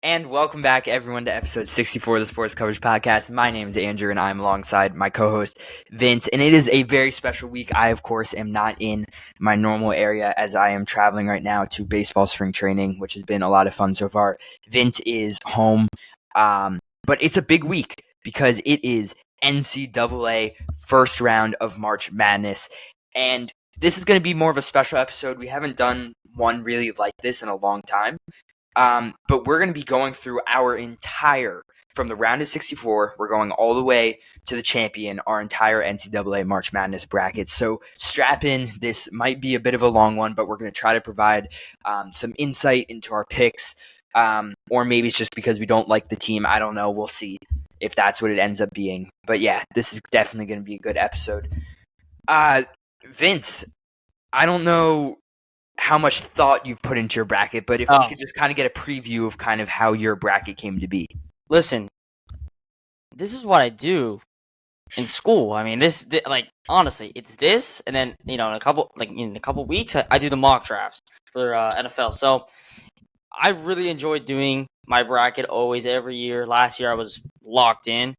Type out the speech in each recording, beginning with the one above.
And welcome back, everyone, to episode 64 of the Sports Coverage Podcast. My name is Andrew, and I'm alongside my co-host, Vince. And it is a very special week. I, of course, am not in my normal area as I am traveling right now to baseball spring training, which has been a lot of fun so far. Vince is home, but it's a big week because it is NCAA first round of March Madness. And this is going to be more of a special episode. We haven't done one really like this in a long time. But we're going to be going through from the round of 64, we're going all the way to the champion, our entire NCAA March Madness bracket. So strap in. This might be a bit of a long one, but we're going to try to provide some insight into our picks. Or maybe it's just because we don't like the team. I don't know. We'll see if that's what it ends up being. But yeah, this is definitely going to be a good episode. Vince, I don't know how much thought you've put into your bracket, but if we could just kind of get a preview of kind of how your bracket came to be. Listen, this is what I do in school. I mean, honestly, it's this, and then in a couple weeks, I do the mock drafts for NFL. So I really enjoy doing my bracket always every year. Last year I was locked in,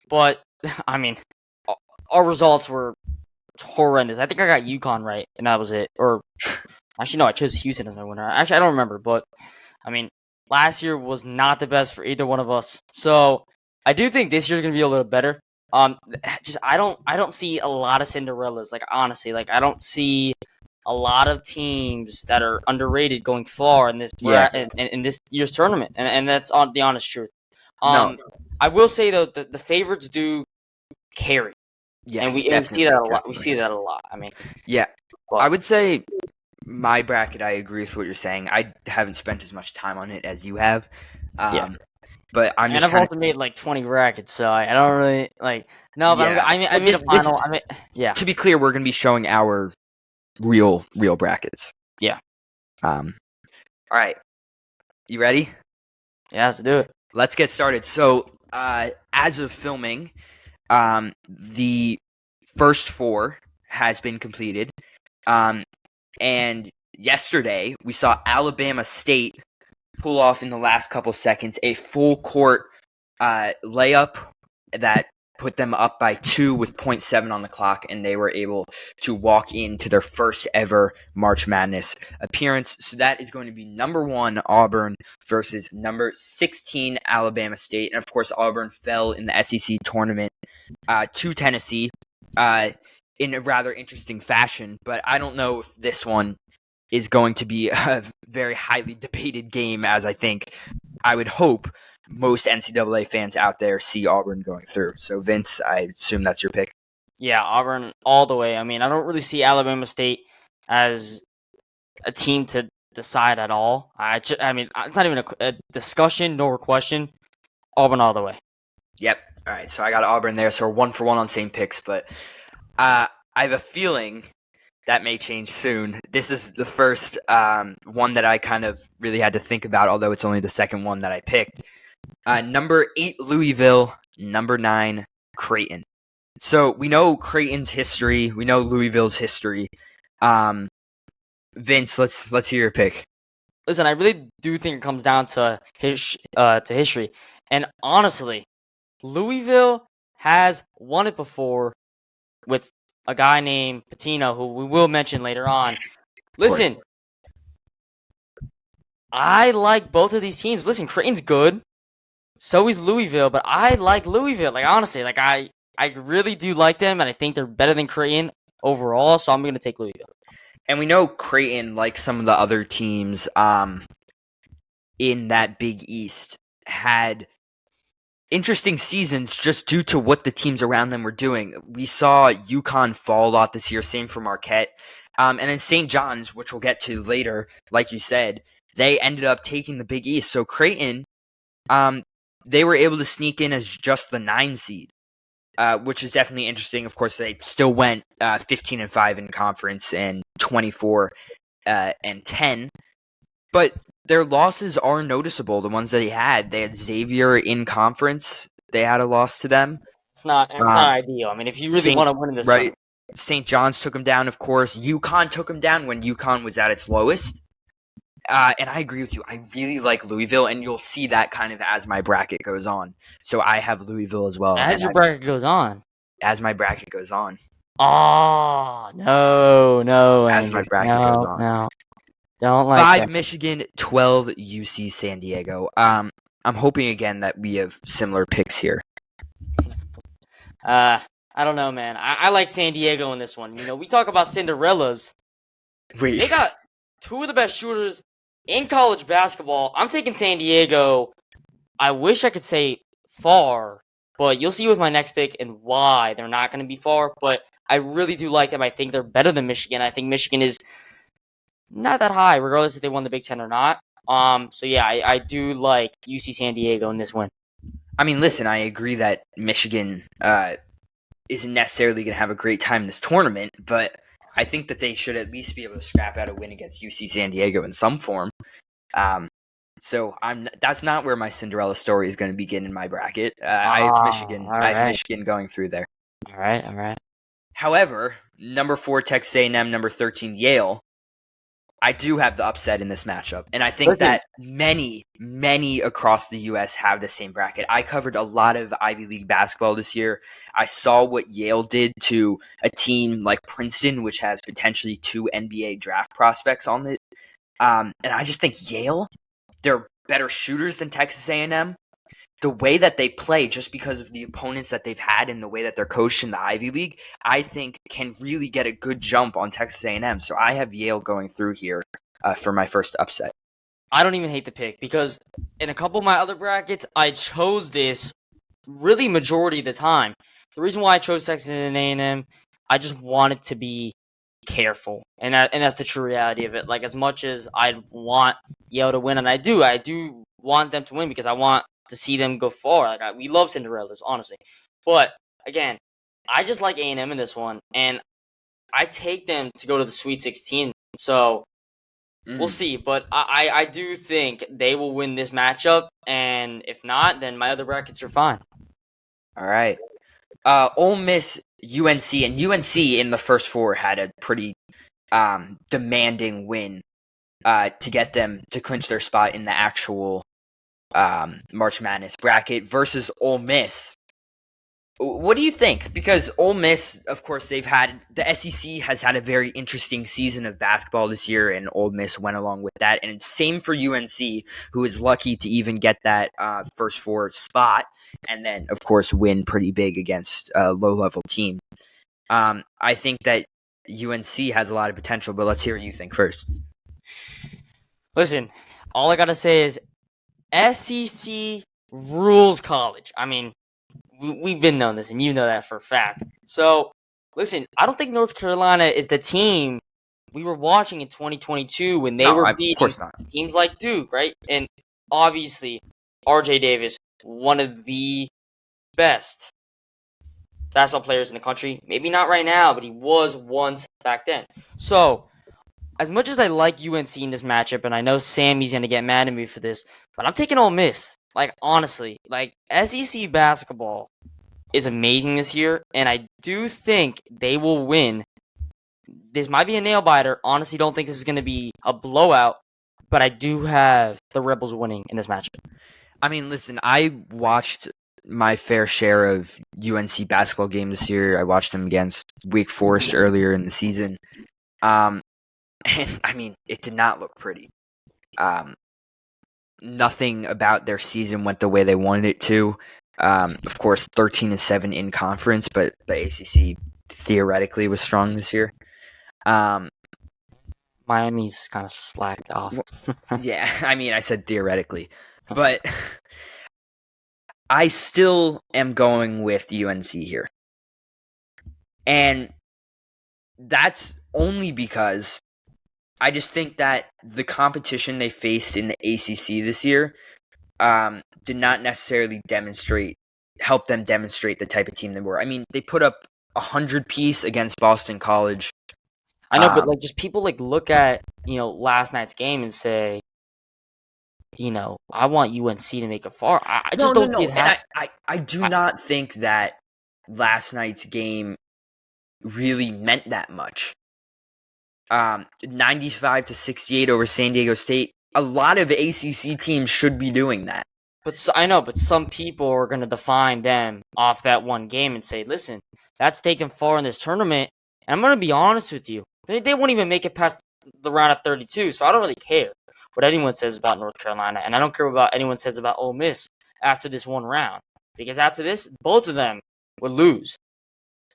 but I mean, our results were horrendous. I think I got UConn right, and that was it. Or actually, no, I chose Houston as my winner. Actually, I don't remember, but I mean, last year was not the best for either one of us. So I do think this year's gonna be a little better. I don't see a lot of Cinderellas. Like honestly, I don't see a lot of teams that are underrated going far in this in this year's tournament, and that's the honest truth. No. I will say though the favorites do carry. Yes, and we see that a lot. We see that a lot. I mean, yeah, I would say my bracket, I agree with what you're saying. I haven't spent as much time on it as you have. But I've also made like 20 brackets, so I don't really like. No, but yeah. I made a final. To be clear, we're going to be showing our real brackets. Yeah. All right. You ready? Yeah, let's do it. Let's get started. So, as of filming, the first four has been completed. And yesterday, we saw Alabama State pull off in the last couple seconds a full court layup that put them up by 2 with 0.7 on the clock, and they were able to walk into their first ever March Madness appearance. So that is going to be number 1 Auburn versus number 16 Alabama State. And of course, Auburn fell in the SEC tournament to Tennessee in a rather interesting fashion, but I don't know if this one is going to be a very highly debated game, as I would hope most NCAA fans out there see Auburn going through. So, Vince, I assume that's your pick. Yeah, Auburn all the way. I mean, I don't really see Alabama State as a team to decide at all. I mean, it's not even a discussion nor a question. Auburn all the way. Yep. All right, so I got Auburn there, so we're 1 for 1 on same picks, but I have a feeling that may change soon. This is the first one that I kind of really had to think about, although it's only the second one that I picked. Number 8, Louisville. Number 9, Creighton. So we know Creighton's history. We know Louisville's history. Vince, let's hear your pick. Listen, I really do think it comes down to history. And honestly, Louisville has won it before with a guy named Patino, who we will mention later on. Listen, I like both of these teams. Listen, Creighton's good. So is Louisville, but I like Louisville. Like, honestly, I really do like them, and I think they're better than Creighton overall, so I'm going to take Louisville. And we know Creighton, like some of the other teams in that Big East, had interesting seasons just due to what the teams around them were doing. We saw UConn fall a lot this year, same for Marquette. And then St. John's, which we'll get to later, like you said, they ended up taking the Big East. So Creighton, they were able to sneak in as just the 9 seed, which is definitely interesting. Of course, they still went 15-5 in conference and 24-10. But their losses are noticeable, the ones that they had. They had Xavier in conference. They had a loss to them. It's not ideal. I mean, if you really want to win this, right? St. John's took them down, of course. UConn took them down when UConn was at its lowest. And I agree with you. I really like Louisville, and you'll see that kind of as my bracket goes on. So I have Louisville as well, As your bracket goes on. as my bracket goes on. Oh, no, As my Andrew. bracket goes No, on. no. Don't like 5 that. Michigan, 12 UC San Diego. I'm hoping again that we have similar picks here. I don't know, man. I like San Diego in this one. You know, we talk about Cinderellas. Wait. They got two of the best shooters in college basketball. I'm taking San Diego. I wish I could say far, but you'll see with my next pick and why they're not going to be far. But I really do like them. I think they're better than Michigan. I think Michigan is not that high, regardless if they won the Big Ten or not. So yeah, I do like UC San Diego in this win. I mean, listen, I agree that Michigan isn't necessarily going to have a great time in this tournament, but I think that they should at least be able to scrap out a win against UC San Diego in some form. So that's not where my Cinderella story is going to begin in my bracket. I have Michigan. All I have right. Michigan going through there. All right. However, number 4 Texas A&M, number 13 Yale. I do have the upset in this matchup, and I think that many across the U.S. have the same bracket. I covered a lot of Ivy League basketball this year. I saw what Yale did to a team like Princeton, which has potentially 2 NBA draft prospects on it. And I just think Yale, they're better shooters than Texas A&M. The way that they play, just because of the opponents that they've had and the way that they're coached in the Ivy League, I think can really get a good jump on Texas A&M. So I have Yale going through here for my first upset. I don't even hate the pick because in a couple of my other brackets, I chose this really majority of the time. The reason why I chose Texas A&M, I just wanted to be careful, and that's the true reality of it. Like, as much as I want Yale to win, and I do want them to win because I want to see them go far. Like, we love Cinderellas, honestly, but again, I just like A&M in this one, and I take them to go to the Sweet 16. So we'll see, but I do think they will win this matchup, and if not, then my other brackets are fine. All right. Ole Miss, UNC, and UNC in the first 4 had a pretty demanding win to get them to clinch their spot in the actual March Madness bracket versus Ole Miss. What do you think? Because Ole Miss, of course, the SEC has had a very interesting season of basketball this year, and Ole Miss went along with that. And it's same for UNC, who is lucky to even get that first 4 spot, and then, of course, win pretty big against a low-level team. I think that UNC has a lot of potential, but let's hear what you think first. Listen, all I gotta say is SEC rules college. I mean, we've been known this, and you know that for a fact. So, listen, I don't think North Carolina is the team we were watching in 2022 when they were beating teams like Duke, right? And obviously, RJ Davis, one of the best basketball players in the country. Maybe not right now, but he was once back then. So, as much as I like UNC in this matchup, and I know Sammy's going to get mad at me for this, but I'm taking Ole Miss. Like, honestly, like, SEC basketball is amazing this year, and I do think they will win. This might be a nail biter. Honestly, don't think this is going to be a blowout, but I do have the Rebels winning in this matchup. I mean, listen, I watched my fair share of UNC basketball games this year. I watched them against Wake Forest earlier in the season. And I mean, it did not look pretty. Nothing about their season went the way they wanted it to. Of course, 13-7 in conference, but the ACC theoretically was strong this year. Miami's kind of slacked off. Yeah, I mean, I said theoretically, but I still am going with UNC here. And that's only because I just think that the competition they faced in the ACC this year did not necessarily help them demonstrate the type of team they were. I mean, they put up 100-piece against Boston College. I know, but like, just people like look at last night's game and say, I want UNC to make it far. I just don't see it happen. I do not think that last night's game really meant that much. 95-68 over San Diego State. a lot of ACC teams should be doing that. I know, but some people are going to define them off that one game and say, listen, that's taken far in this tournament. And I'm going to be honest with you. They won't even make it past the round of 32, so I don't really care what anyone says about North Carolina. And I don't care what anyone says about Ole Miss after this one round. Because after this, both of them would lose.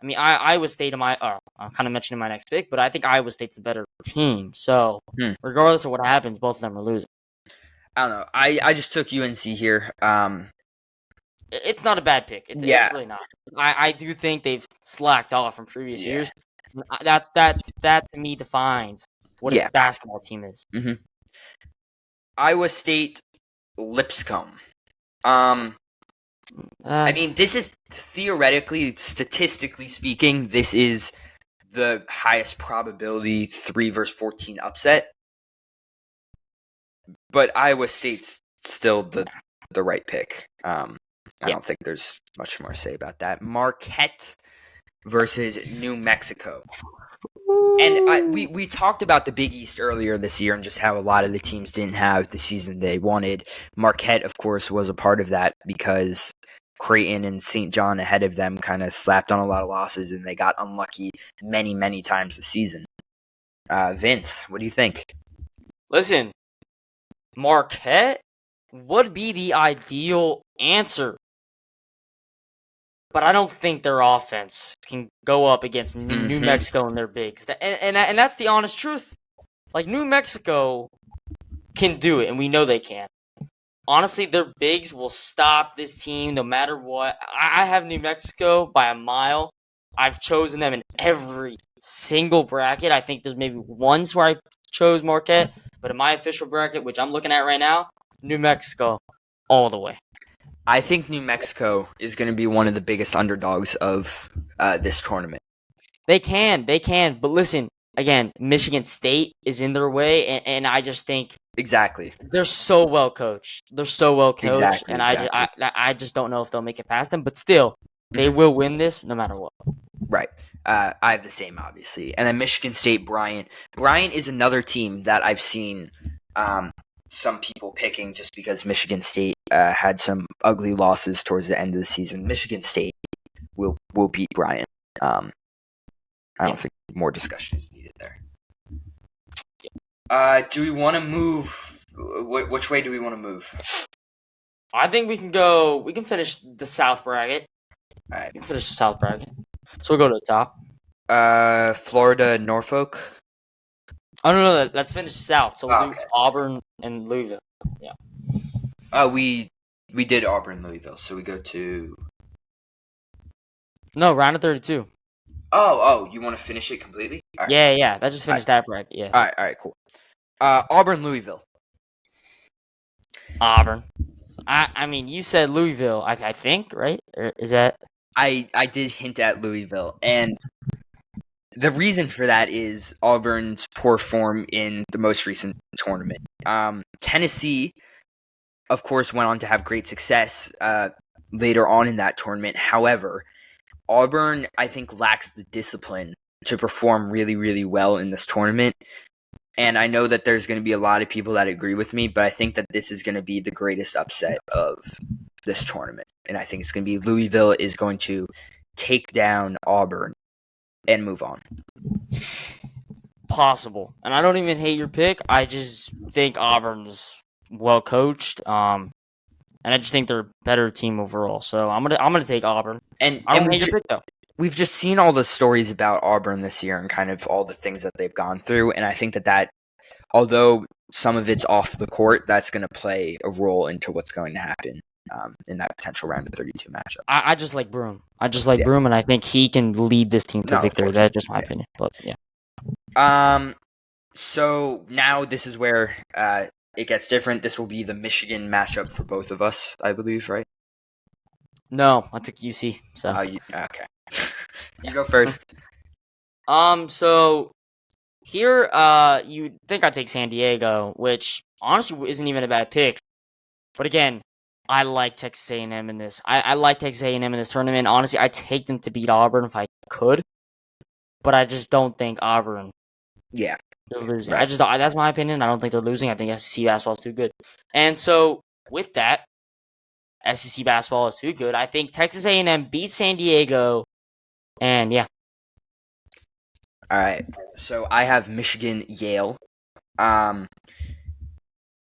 I mean, Iowa State, I'm kind of mentioning my next pick, but I think Iowa State's the better team. So, regardless of what happens, both of them are losing. I don't know. I just took UNC here. It's not a bad pick. It's really not. I do think they've slacked off from previous years. That to me defines what a basketball team is. Mm-hmm. Iowa State, Lipscomb. I mean, this is theoretically, statistically speaking, this is the highest probability 3 versus 14 upset. But Iowa State's still the right pick. I don't think there's much more to say about that. Marquette versus New Mexico. And we talked about the Big East earlier this year and just how a lot of the teams didn't have the season they wanted. Marquette, of course, was a part of that because Creighton and St. John ahead of them kind of slapped on a lot of losses and they got unlucky many, many times this season. Vince, what do you think? Listen, Marquette would be the ideal answer. But I don't think their offense can go up against New Mexico and their bigs. And that's the honest truth. Like, New Mexico can do it, and we know they can. Honestly, their bigs will stop this team no matter what. I have New Mexico by a mile. I've chosen them in every single bracket. I think there's maybe once where I chose Marquette. But in my official bracket, which I'm looking at right now, New Mexico all the way. I think New Mexico is going to be one of the biggest underdogs of this tournament. They can. But listen, again, Michigan State is in their way, and I just think exactly they're so well coached. Exactly, and I just don't know if they'll make it past them. But still, they will win this no matter what. Right. I have the same, obviously. And then Michigan State, Bryant. Bryant is another team that I've seen some people picking just because Michigan State had some ugly losses towards the end of the season. Michigan State will beat Bryant. I don't think more discussion is needed there. Do we want to move? Which way do we want to move? I think we can go. We can finish the South bracket. All right. We can finish the South bracket. So we'll go to the top. Florida, Norfolk. Oh no, let's finish South. So we'll do Auburn and Louisville. Yeah. We did Auburn, Louisville. So we go to. No, round of 32. Oh, you want to finish it completely? Right. Yeah. Let's just finish that bracket. Yeah. All right, cool. Auburn, Louisville. Auburn. I mean, you said Louisville. I think, right? Or is that? I did hint at Louisville, and the reason for that is Auburn's poor form in the most recent tournament. Tennessee, of course, went on to have great success later on in that tournament. However, Auburn, I think, lacks the discipline to perform really, really well in this tournament. And I know that there's going to be a lot of people that agree with me, but I think that this is going to be the greatest upset of this tournament. And I think it's going to be Louisville is going to take down Auburn and move on. Possible. And I don't even hate your pick. I just think Auburn's well coached. And I just think they're a better team overall. So I'm gonna take Auburn. And I don't hate your pick though. We've just seen all the stories about Auburn this year and kind of all the things that they've gone through. And I think that although some of it's off the court, that's going to play a role into what's going to happen in that potential round of 32 matchup. I just like Broom. Broom, and I think he can lead this team to victory. That's just my opinion. But yeah. So now this is where it gets different. This will be the Michigan matchup for both of us, I believe, right? No, I took UC. So okay. You go first. So here, you'd think I'd take San Diego, which honestly isn't even a bad pick. But again, I like Texas A&M in this. I like Texas A&M in this tournament. Honestly, I'd take them to beat Auburn if I could. But I just don't think Auburn They're losing. Right. That's my opinion. I don't think they're losing. I think SEC basketball is too good. And so with that, SEC basketball is too good. I think Texas A&M beats San Diego, and yeah. All right. So I have Michigan, Yale. Um,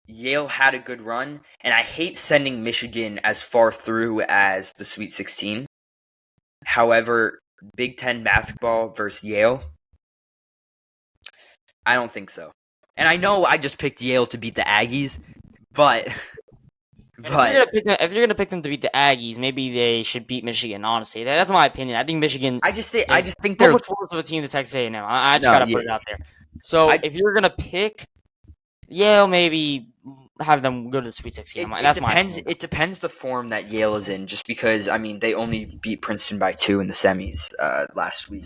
Yale had a good run, and I hate sending Michigan as far through as the Sweet 16. However, Big Ten basketball versus Yale, I don't think so. And I know I just picked Yale to beat the Aggies, but And if you're gonna pick them to beat the Aggies, maybe they should beat Michigan. Honestly, that's my opinion. I think Michigan I just is think so they're much worse of a team than Texas A&M. I just no, gotta yeah. put it out there. So I if you're gonna pick Yale, maybe have them go to the Sweet 16. it That's my depends. opinion. It depends the form that Yale is in. Just because I mean they only beat Princeton by 2 in the semis last week.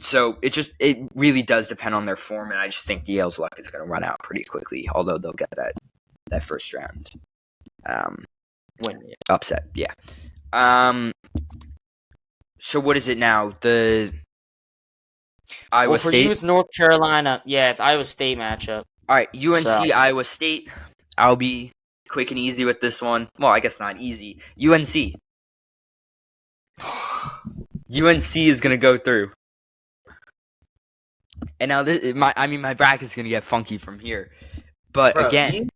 So it really does depend on their form, and I just think Yale's luck is going to run out pretty quickly. Although they'll get that first round Win. upset. Yeah. So what is it now? The Iowa Well, for State. you, it's North Carolina. Yeah, it's Iowa State matchup. All right, UNC So- Iowa State. I'll be quick and easy with this one. Well, I guess not easy. UNC. UNC is gonna go through. And now my bracket's gonna get funky from here. But Bro, again,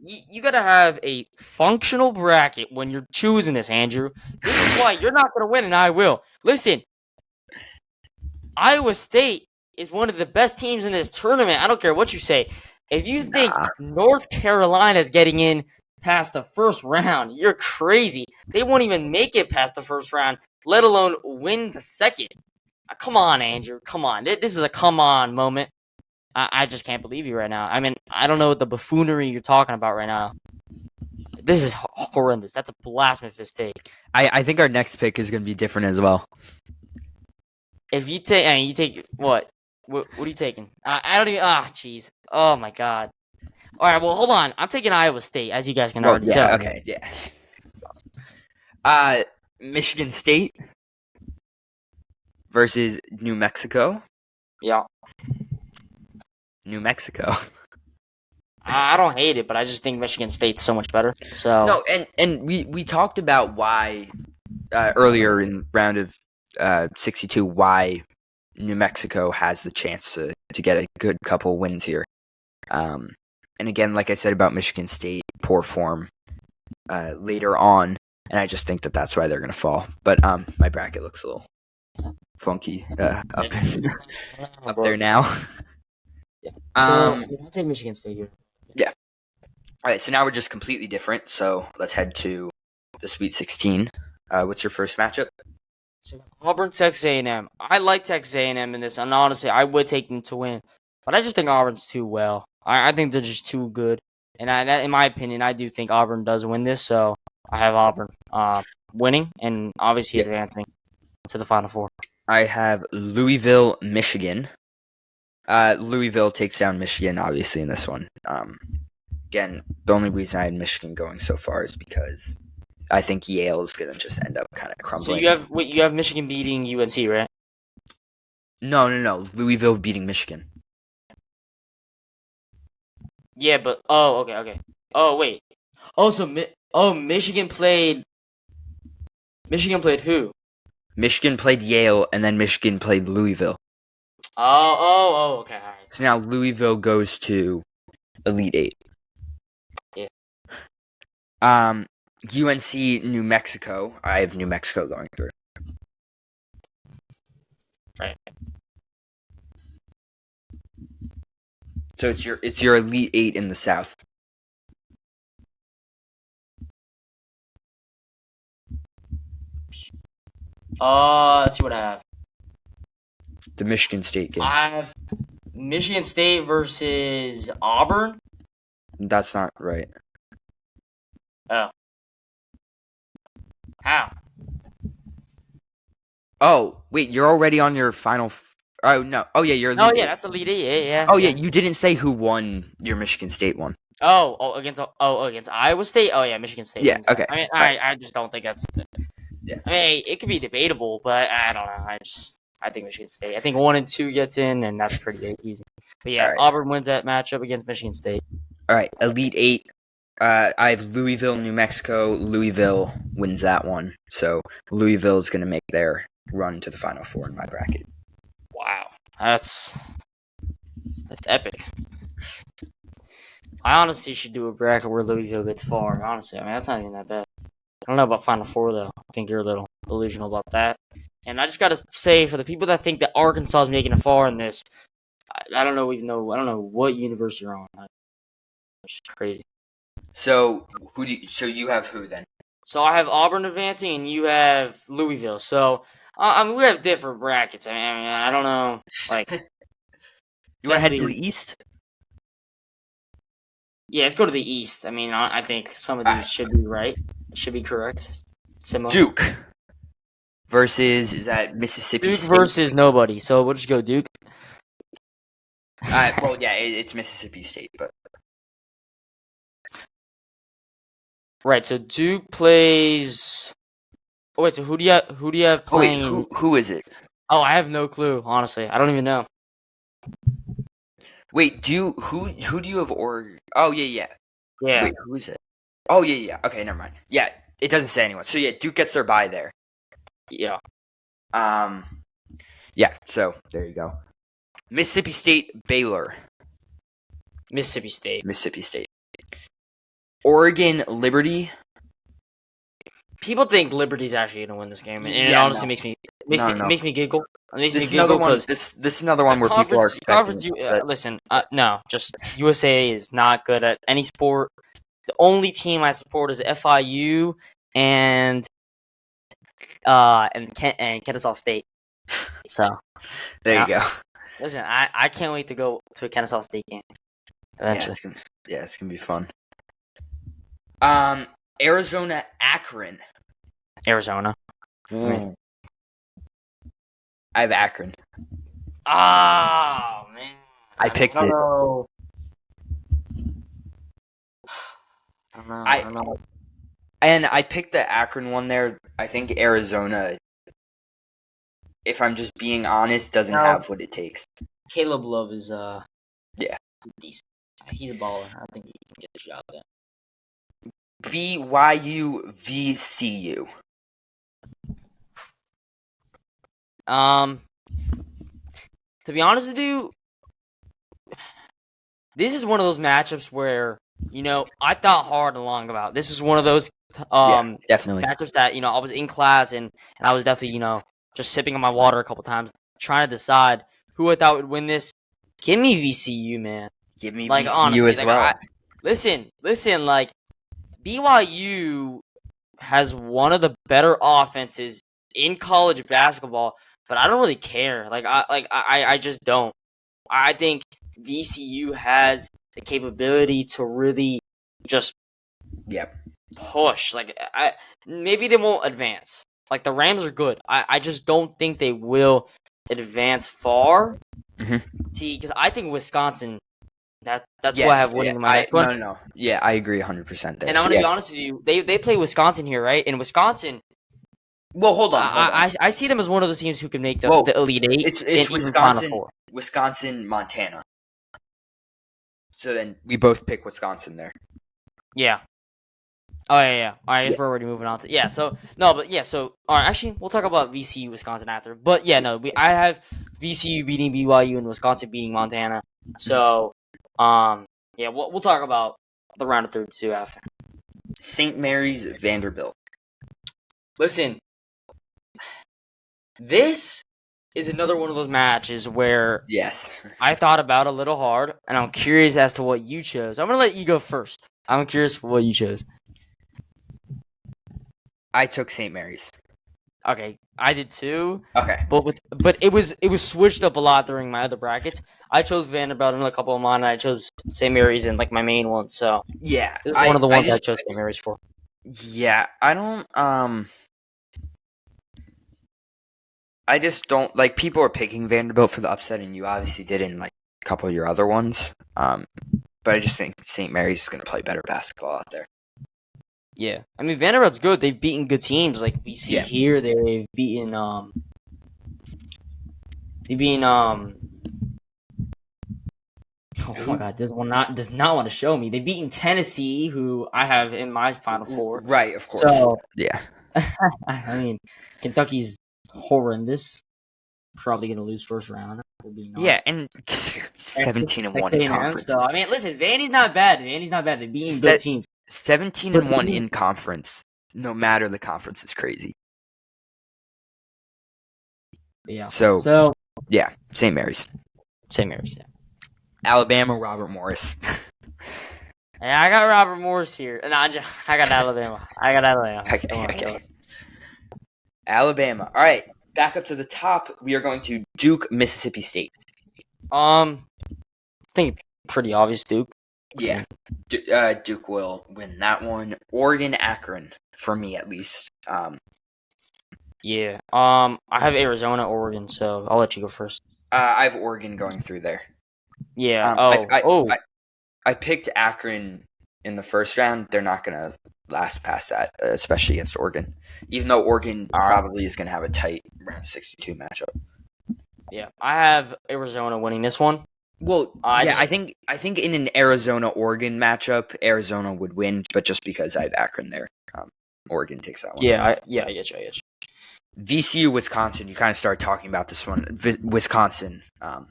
you gotta have a functional bracket when you're choosing this, Andrew. This is why you're not gonna win, and I will. Listen, Iowa State is one of the best teams in this tournament. I don't care what you say. If you think North Carolina is getting in past the first round, you're crazy. They won't even make it past the first round, let alone win the second. Come on, Andrew. Come on. This is a come on moment. I just can't believe you right now. I mean, I don't know what the buffoonery you're talking about right now. This is horrendous. That's a blasphemous take. I think our next pick is gonna be different as well. If you take what? What are you taking? I don't even. Jeez. Oh my god. All right. Well, hold on. I'm taking Iowa State, as you guys can already tell. Okay. Yeah. Michigan State versus New Mexico. Yeah. New Mexico. I don't hate it, but I just think Michigan State's so much better. So No, and we talked about why earlier in round of 62 why New Mexico has the chance to get a good couple wins here. And again, like I said about Michigan State, poor form later on, and I just think that's why they're going to fall. But my bracket looks a little funky up there now. Yeah. So I'll take Michigan State here. Yeah. All right, so now we're just completely different. So let's head to the Sweet 16. What's your first matchup? So Auburn, Texas A&M. I like Texas A&M in this, and honestly, I would take them to win, but I just think Auburn's too well. I think they're just too good, and in my opinion, I do think Auburn does win this. So I have Auburn winning and obviously advancing to the Final Four. I have Louisville, Michigan. Louisville takes down Michigan, obviously, in this one. Again, the only reason I had Michigan going so far is because I think Yale is going to just end up kind of crumbling. So you have Michigan beating UNC, right? No. Louisville beating Michigan. Yeah, but okay. Oh wait. Michigan played. Michigan played who? Michigan played Yale, and then Michigan played Louisville. Okay. All right. So now Louisville goes to Elite Eight. Yeah. UNC, New Mexico. I have New Mexico going through. Right. So it's your Elite Eight in the South. Let's see what I have. The Michigan State game. I have Michigan State versus Auburn. That's not right. Oh. How? Oh, wait, you're already on your final. Oh no. Oh yeah, you're. Oh yeah, that's Elite Eight. Yeah. Oh yeah, you didn't say who won your Michigan State one. Against Iowa State. Oh yeah, Michigan State. Yeah. Okay. I just don't think that's. Yeah. I mean, it could be debatable, but I don't know. I think Michigan State. I think 1 and 2 gets in, and that's pretty easy. But yeah, All right. Auburn wins that matchup against Michigan State. All right. Elite Eight. I have Louisville, New Mexico. Louisville wins that one. So Louisville is going to make their run to the Final Four in my bracket. Wow, that's epic. I honestly should do a bracket where Louisville gets far. Honestly, I mean that's not even that bad. I don't know about Final Four though. I think you're a little delusional about that. And I just gotta say, for the people that think that Arkansas is making a far in this, I don't know. I don't know what universe you're on. It's crazy. So you have who then? So I have Auburn advancing, and you have Louisville. So I mean, we have different brackets. I mean, I don't know. Like, You want to head to the East? Yeah, let's go to the East. I mean, I think some of these should be right. Should be correct. Similar. Duke versus, is that Mississippi Duke State? versus nobody. So we'll just go Duke. Well, yeah, it's Mississippi State, but Right. So Duke plays. Oh wait. So who do you have playing? wait, who is it? Oh, I have no clue. Honestly, I don't even know. Wait, who do you have Oregon? Oh yeah. Yeah. Wait, who is it? Oh yeah. Okay, never mind. Yeah, it doesn't say anyone. So yeah, Duke gets their bye there. Yeah. Yeah. So there you go. Mississippi State, Baylor. Mississippi State. Mississippi State. Oregon, Liberty. People think Liberty's actually going to win this game, and it Yeah, honestly no. makes me This giggle. This is another one. This is another one where people are expecting. Listen, no, just USA is not good at any sport. The only team I support is FIU and Kennesaw State. So there you go. Listen, I can't wait to go to a Kennesaw State game eventually. It's gonna be fun. Arizona, Akron. Arizona. I have Akron. Oh man, I picked it. I don't know. And I picked the Akron one there. I think Arizona, if I'm just being honest, doesn't have what it takes. Caleb Love is decent. He's a baller. I think he can get the job done. BYU, VCU. To be honest with you, this is one of those matchups where, I thought hard and long about. This is one of those definitely matchups that, I was in class and I was definitely, just sipping on my water a couple times, trying to decide who I thought would win this. Give me VCU, man. Give me like, VCU honestly, as well. Listen, like, BYU has one of the better offenses in college basketball, but I don't really care. I just don't. I think VCU has the capability to really just push. Maybe they won't advance. Like, the Rams are good. I just don't think they will advance far. Mm-hmm. See, because I think Wisconsin. That's why I have winning in my next one. No. Yeah, I agree 100% there. And I'm going to be honest with you. They play Wisconsin here, right? In Wisconsin. Well, hold on. I see them as one of those teams who can make the Elite Eight. It's Wisconsin, Montana. So then we both pick Wisconsin there. Yeah. Oh, yeah. All right, I guess we're already moving on to... Yeah, so... No, but yeah, so... All right, actually, we'll talk about VCU, Wisconsin after. But yeah, no, I have VCU beating BYU and Wisconsin beating Montana. So... yeah, we'll talk about the round of 32 after. St. Mary's, Vanderbilt. Listen, this is another one of those matches where I thought about a little hard, and I'm curious as to what you chose. I'm gonna let you go first. I'm curious for what you chose. I took St. Mary's. Okay, I did too. Okay, but it was switched up a lot during my other brackets. I chose Vanderbilt in a couple of mine, and I chose St. Mary's in my main one. So yeah, this is one of the ones I chose St. Mary's for. Yeah, I don't. I just don't like. People are picking Vanderbilt for the upset, and you obviously did in a couple of your other ones. But I just think St. Mary's is going to play better basketball out there. Yeah, I mean Vanderbilt's good. They've beaten good teams. Like we see here, they've beaten They beating Oh my God, this one does not want to show me. They beaten Tennessee, who I have in my Final Four. Right, of course. So Yeah. I mean, Kentucky's horrendous. Probably going to lose first round. Yeah, and 17-1 in conference. So I mean, listen, Vandy's not bad. They're beating good teams. 17-1 in conference. No matter the conference is crazy. Yeah. So yeah, St. Mary's. Yeah. Alabama, Robert Morris. Yeah, I got Robert Morris here. No, I got Alabama. Okay. Alabama. All right, back up to the top. We are going to Duke, Mississippi State. I think pretty obvious Duke. Yeah, Duke will win that one. Oregon, Akron, for me at least. Yeah. I have Arizona, Oregon, so I'll let you go first. I have Oregon going through there. Yeah. I picked Akron in the first round. They're not gonna last past that, especially against Oregon. Even though Oregon probably is gonna have a tight round 62 matchup. Yeah, I have Arizona winning this one. Well, I think in an Arizona-Oregon matchup, Arizona would win, but just because I have Akron there, Oregon takes that one. Yeah, I get you. VCU, Wisconsin. You kind of started talking about this one. Wisconsin. I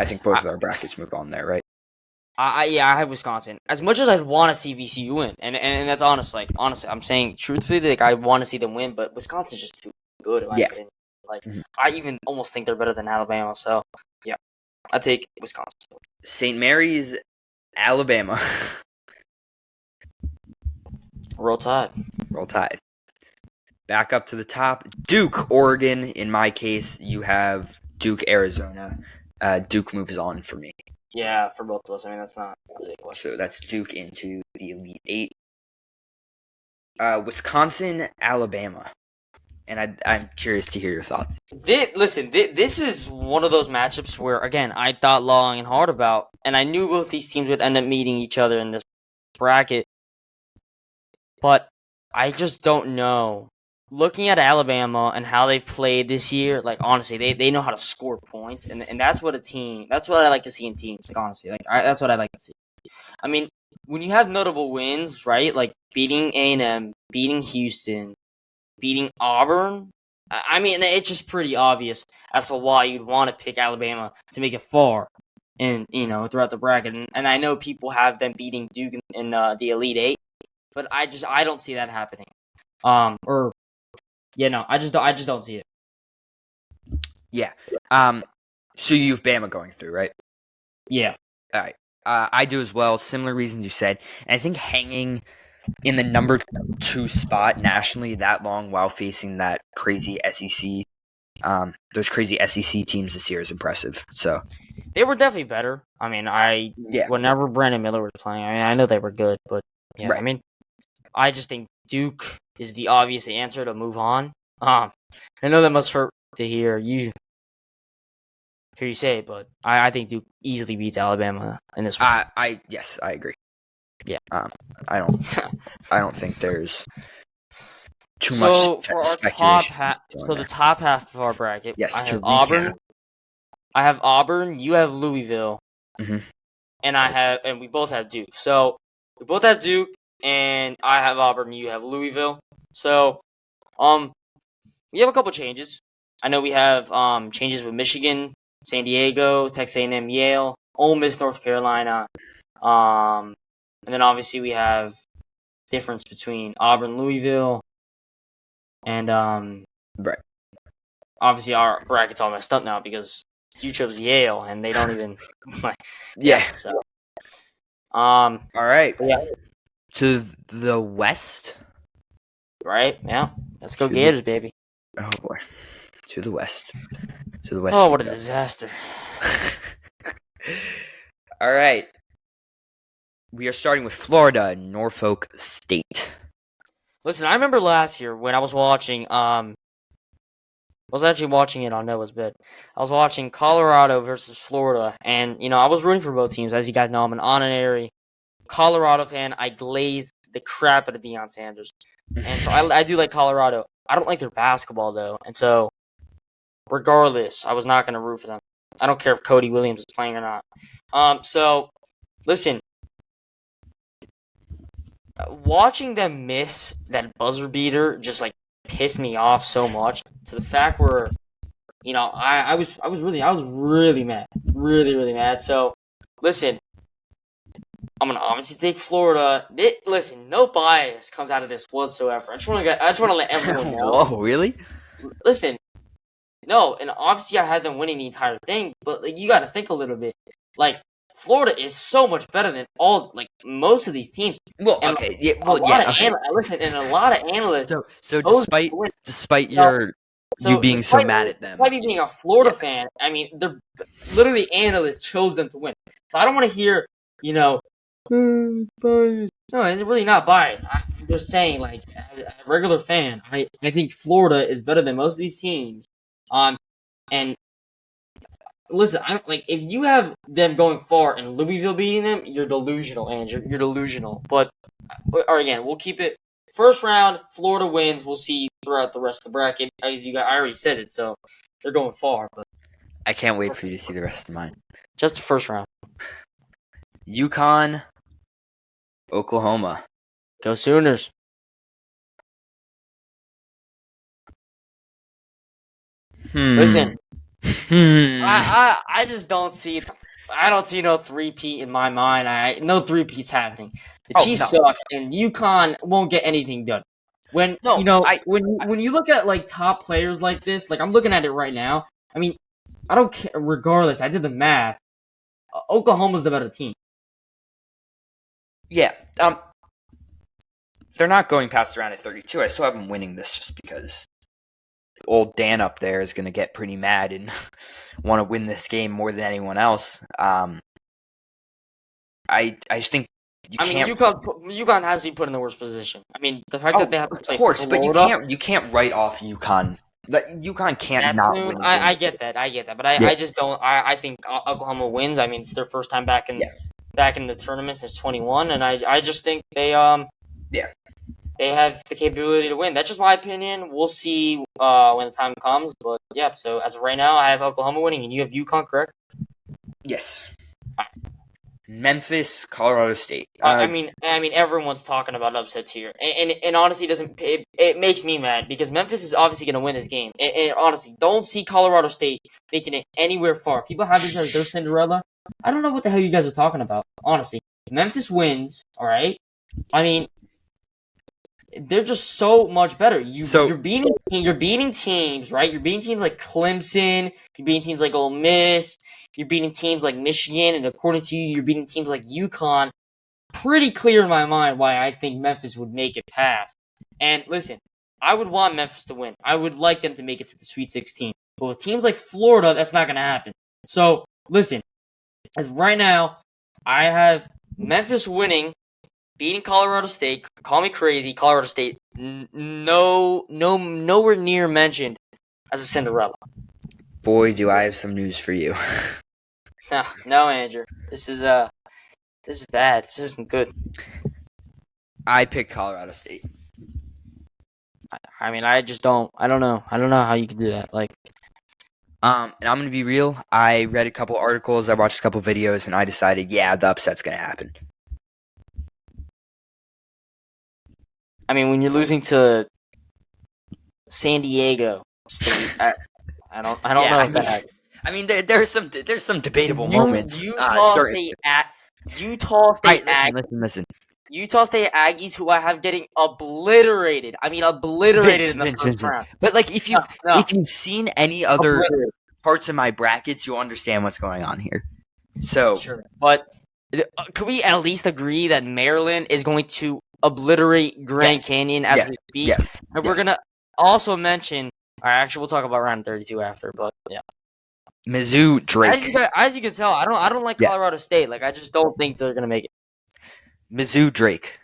think both of our brackets move on there, right? I have Wisconsin. As much as I'd want to see VCU win, and that's honest. Like honestly, I'm saying truthfully, like I want to see them win, but Wisconsin's just too good. In my opinion. Like I even almost think they're better than Alabama. So yeah, I take Wisconsin. St. Mary's, Alabama. Roll Tide. Back up to the top. Duke, Oregon. In my case, you have Duke, Arizona. Duke moves on for me. Yeah, for both of us. I mean, that's not really a question. So that's Duke into the Elite Eight. Wisconsin, Alabama. And I'm curious to hear your thoughts. This is one of those matchups where, again, I thought long and hard about, and I knew both these teams would end up meeting each other in this bracket. But I just don't know. Looking at Alabama and how they've played this year, like honestly, they know how to score points, and that's what I like to see in teams. Like honestly, that's what I like to see. I mean, when you have notable wins, right? Like beating A&M, beating Houston, beating Auburn. I mean, it's just pretty obvious as to why you'd want to pick Alabama to make it far, and throughout the bracket. And I know people have them beating Duke in the Elite Eight, but I don't see that happening. I just don't see it. Yeah. So you've Bama going through, right? Yeah. All right. I do as well. Similar reasons you said. And I think hanging in the number 2 spot nationally that long while facing that crazy SEC, those crazy SEC teams this year is impressive. So they were definitely better. I mean, whenever Brandon Miller was playing, I mean, I know they were good, but yeah, right. I mean, I just think Duke is the obvious answer to move on. I know that must hurt to hear you say it, but I think Duke easily beats Alabama in this one. Yes, I agree. Yeah. I don't think there's too much for our speculation. the top half of our bracket, yes, I have Auburn. I have Auburn. You have Louisville, and we both have Duke. So we both have Duke, and I have Auburn. You have Louisville. So, we have a couple changes. I know we have changes with Michigan, San Diego, Texas A&M, Yale, Ole Miss, North Carolina, and then obviously we have difference between Auburn, Louisville, and right. Obviously our bracket's all messed up now because you chose Yale and they don't even yeah. So all right. Yeah. To the west. Right? Yeah. Let's go Gators, baby. Oh boy. To the west. Oh, what a disaster. All right. We are starting with Florida, Norfolk State. Listen, I remember last year when I was watching I was actually watching it on Noah's bed. I was watching Colorado versus Florida, and I was rooting for both teams. As you guys know, I'm an honorary Colorado fan. I glazed the crap out of Deion Sanders, and so I do like Colorado. I don't like their basketball though, and so regardless, I was not going to root for them. I don't care if Cody Williams is playing or not. So listen, watching them miss that buzzer beater just like pissed me off so much to the fact where I was really mad, really mad. So listen, I'm gonna obviously take Florida. Listen, no bias comes out of this whatsoever. I just want to let everyone know. Whoa, really? Listen, no, and obviously I had them winning the entire thing, but like, you got to think a little bit. Like Florida is so much better than most of these teams. Well, And okay, yeah, well, yeah, okay. Listen, and a lot of analysts. So despite you being so mad at them, despite me being a Florida fan, I mean, they're literally analysts chose them to win. So I don't want to hear, biased. No, it's really not biased. I'm just saying, like, as a regular fan, I think Florida is better than most of these teams. And listen, if you have them going far and Louisville beating them, you're delusional, Andrew. You're delusional. But or again, we'll keep it first round. Florida wins. We'll see throughout the rest of the bracket. I already said it, so they're going far. But I can't wait for you to see the rest of mine. just the first round. UConn, Oklahoma. Go Sooners. Listen, I just don't see. I don't see no three-peat in my mind. No three-peats happening. The Chiefs suck, and UConn won't get anything done. When you look at like top players like this, like I'm looking at it right now. I mean, I don't care. Regardless, I did the math. Oklahoma's the better team. Yeah. They're not going past the round of 32. I still have them winning this just because old Dan up there is going to get pretty mad and want to win this game more than anyone else. I just think can't. UConn has to be put in the worst position. I mean, the fact that they have to play Florida, but you can't write off UConn. UConn can't not win. I get that, but I just don't. I think Oklahoma wins. I mean, it's their first time back in the tournament since 21, and I just think they they have the capability to win. That's just my opinion. We'll see when the time comes. But yeah, so as of right now, I have Oklahoma winning, and you have UConn, correct? Yes. Memphis, Colorado State. I mean, everyone's talking about upsets here, and honestly, it makes me mad because Memphis is obviously going to win this game. And honestly, don't see Colorado State making it anywhere far. People have this as their Cinderella. I don't know what the hell you guys are talking about. Honestly, Memphis wins. All right. I mean, they're just so much better. You're beating teams, right? You're beating teams like Clemson. You're beating teams like Ole Miss. You're beating teams like Michigan, and according to you, you're beating teams like UConn. Pretty clear in my mind why I think Memphis would make it past. And listen, I would want Memphis to win. I would like them to make it to the Sweet 16. But with teams like Florida, that's not going to happen. So listen, as right now, I have Memphis winning. Beating Colorado State, call me crazy. Colorado State, nowhere near mentioned as a Cinderella. Boy, do I have some news for you. No, Andrew. This is bad. This isn't good. I picked Colorado State. I mean, I don't know. I don't know how you can do that. Like, and I'm gonna be real. I read a couple articles, I watched a couple videos, and I decided, the upset's gonna happen. I mean, when you're losing to San Diego State, I don't know that. I mean, there's some debatable moments. Utah State Listen. Utah State Aggies, who I have getting obliterated. I mean, obliterated in the first round. But like, if you've seen any other parts of my brackets, you'll understand what's going on here. So, sure. But could we at least agree that Maryland is going to obliterate Grand Canyon as we speak? Yes. And we're gonna also mention. All right, actually, we'll talk about round 32 after. But yeah, Mizzou Drake. As you can tell, I don't like Colorado State. Like, I just don't think they're gonna make it. Mizzou Drake.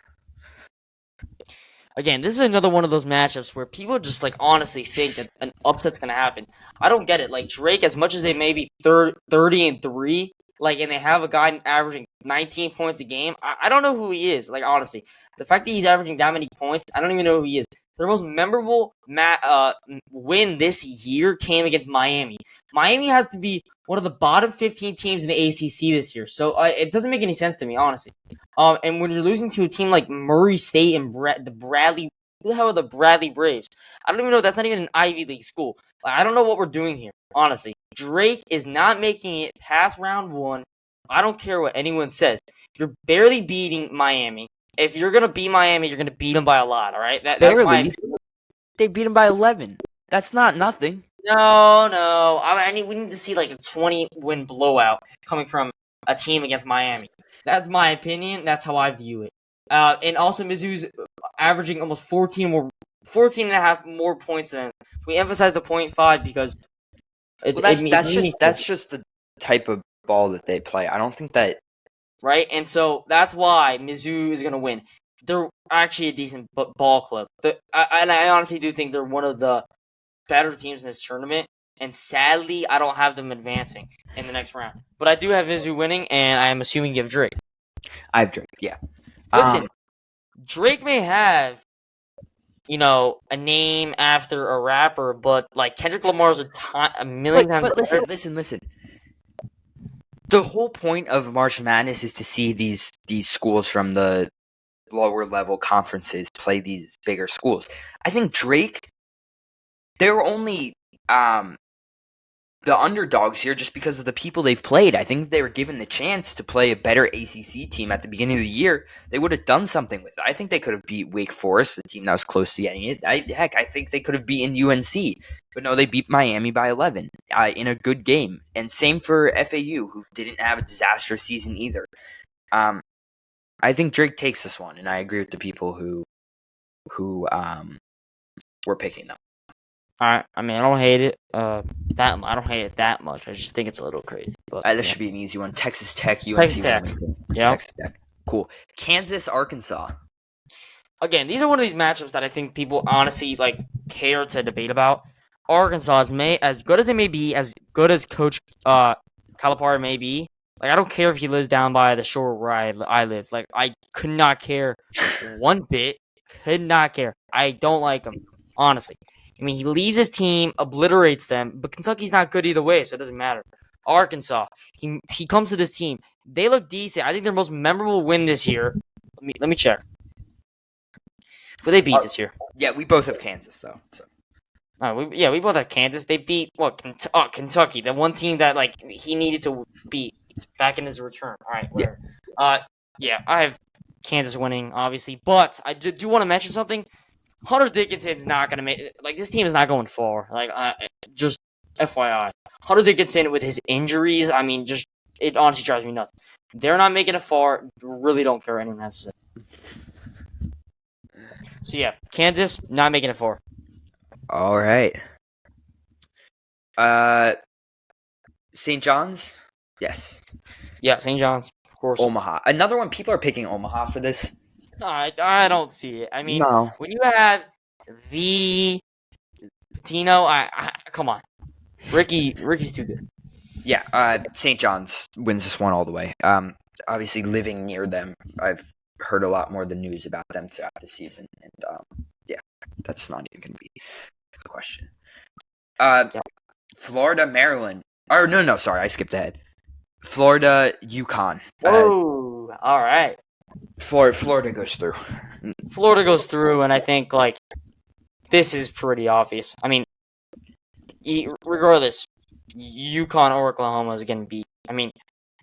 Again, this is another one of those matchups where people just like honestly think that an upset's gonna happen. I don't get it. Like Drake, as much as they may be 30-3, like, and they have a guy averaging 19 points a game, I don't know who he is. Like, honestly, the fact that he's averaging that many points, I don't even know who he is. Their most memorable win this year came against Miami. Miami has to be one of the bottom 15 teams in the ACC this year, so it doesn't make any sense to me, honestly. And when you're losing to a team like Murray State and the Bradley, who the hell are the Bradley Braves? I don't even know. That's not even an Ivy League school. I don't know what we're doing here, honestly. Drake is not making it past round one. I don't care what anyone says. You're barely beating Miami. If you're gonna beat Miami, you're gonna beat them by a lot. All right, that's my Barely. opinion. They beat him by 11. That's not nothing. No. We need to see like a 20-win blowout coming from a team against Miami. That's my opinion. That's how I view it. And also Mizzou's averaging almost 14 and a half more points than. We emphasize the 0.5 because that's just the type of ball that they play. I don't think that. Right, and so that's why Mizzou is going to win. They're actually a decent ball club. I honestly do think they're one of the better teams in this tournament. And sadly, I don't have them advancing in the next round. But I do have Mizzou winning, and I am assuming you have Drake. I have Drake, yeah. Listen, Drake may have, a name after a rapper, but like Kendrick Lamar's a million times. But listen. The whole point of March Madness is to see these schools from the lower level conferences play these bigger schools. I think Drake, they were only the underdogs here just because of the people they've played. I think if they were given the chance to play a better ACC team at the beginning of the year, they would have done something with it. I think they could have beat Wake Forest, a team that was close to getting it. I think they could have beaten UNC. But no, they beat Miami by 11 in a good game. And same for FAU, who didn't have a disastrous season either. I think Drake takes this one, and I agree with the people who were picking them. I don't hate it. I don't hate it that much. I just think it's a little crazy. But this should be an easy one. Texas Tech, UNC. Texas Tech. Yeah. Texas Tech. Cool. Kansas, Arkansas. Again, these are one of these matchups that I think people honestly care to debate about. Arkansas is as good as they may be, as good as Coach Calipari may be. I don't care if he lives down by the shore where I live. I could not care one bit. Could not care. I don't like him, honestly. I mean, he leaves his team, obliterates them, but Kentucky's not good either way, so it doesn't matter. Arkansas, he comes to this team. They look decent. I think their most memorable win this year. Let me check. Who they beat this year? Yeah, we both have Kansas though. So. We both have Kansas. They beat Kentucky, the one team that he needed to beat back in his return. All right, whatever. Yeah. I have Kansas winning, obviously, but I do want to mention something. Hunter Dickinson's not going to make this team is not going far. Just FYI, Hunter Dickinson with his injuries, I mean, it honestly drives me nuts. They're not making it far. Really don't care what anyone has to say. So yeah, Kansas not making it far. All right. St. John's? Yes. Yeah, St. John's, of course. Omaha. Another one. People are picking Omaha for this. I don't see it. I mean, no. When you have the Patino, come on. Ricky's too good. Yeah, St. John's wins this one all the way. Obviously, living near them, I've heard a lot more of the news about them throughout the season. And, yeah, that's not even going to be a question. Florida, Maryland. Or, no, sorry, I skipped ahead. Florida, UConn. Oh, all right. Florida goes through. Florida goes through, and I think, this is pretty obvious. I mean, regardless, UConn or Oklahoma is going to beat. I mean,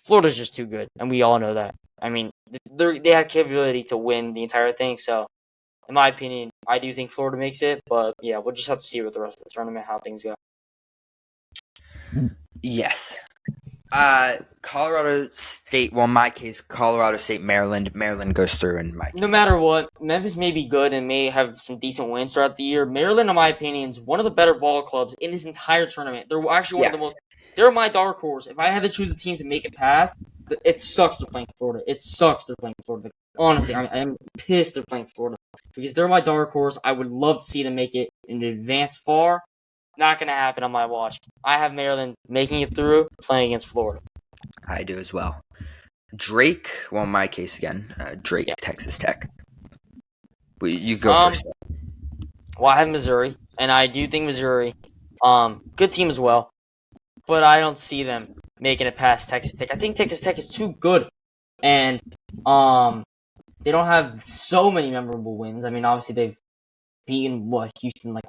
Florida's just too good, and we all know that. I mean, they have capability to win the entire thing, so in my opinion, I do think Florida makes it, but yeah, we'll just have to see with the rest of the tournament how things go. Yes. Colorado State, well, in my case, Colorado State, Maryland. Maryland goes through in my case. No matter what, Memphis may be good and may have some decent wins throughout the year. Maryland, in my opinion, is one of the better ball clubs in this entire tournament. They're actually one of the most... They're my dark horse. If I had to choose a team to make it past, it sucks they're playing Florida. It sucks they're playing Florida. Honestly, I'm pissed they're playing Florida. Because they're my dark horse. I would love to see them make it in advance far. Not going to happen on my watch. I have Maryland making it through, playing against Florida. I do as well. Drake, well, in my case again, Drake, Texas Tech. You go first. well, I have Missouri, and I do think Missouri, good team as well, but I don't see them making it past Texas Tech. I think Texas Tech is too good, and they don't have so many memorable wins. I mean, obviously they've beaten Houston like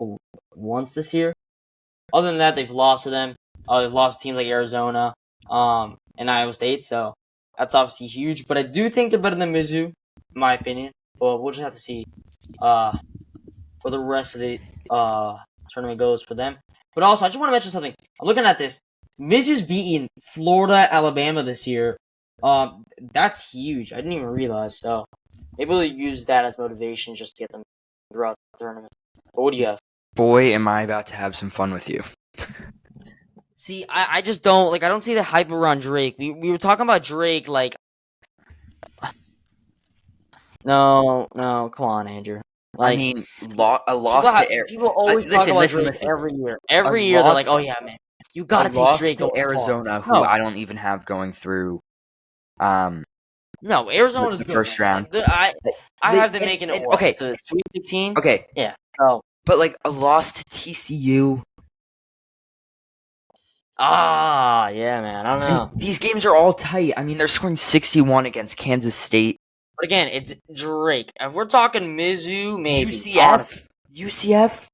once this year. Other than that, they've lost to them. They've lost to teams like Arizona, and Iowa State. So that's obviously huge. But I do think they're better than Mizzou, in my opinion. But we'll just have to see where the rest of the tournament goes for them. But also, I just want to mention something. I'm looking at this. Mizzou's beating Florida, Alabama this year. That's huge. I didn't even realize. So maybe we'll use that as motivation just to get them throughout the tournament. But what do you have? Boy, am I about to have some fun with you. See, I just don't I don't see the hype around Drake. We were talking about Drake like no, come on, Andrew. I Like mean, a loss to people always talk about Drake every year. Every year they're like, "Oh yeah, man. You got a to take loss Drake to over Arizona, who No. I don't even have going through No, Arizona's the good, first man. round. I have them making it okay. to the Sweet 16. Okay. Yeah. So, but like a loss to TCU. yeah, man. I don't know. And these games are all tight. I mean, they're scoring 61 against Kansas State. But again, it's Drake. If we're talking Mizzou, maybe. UCF.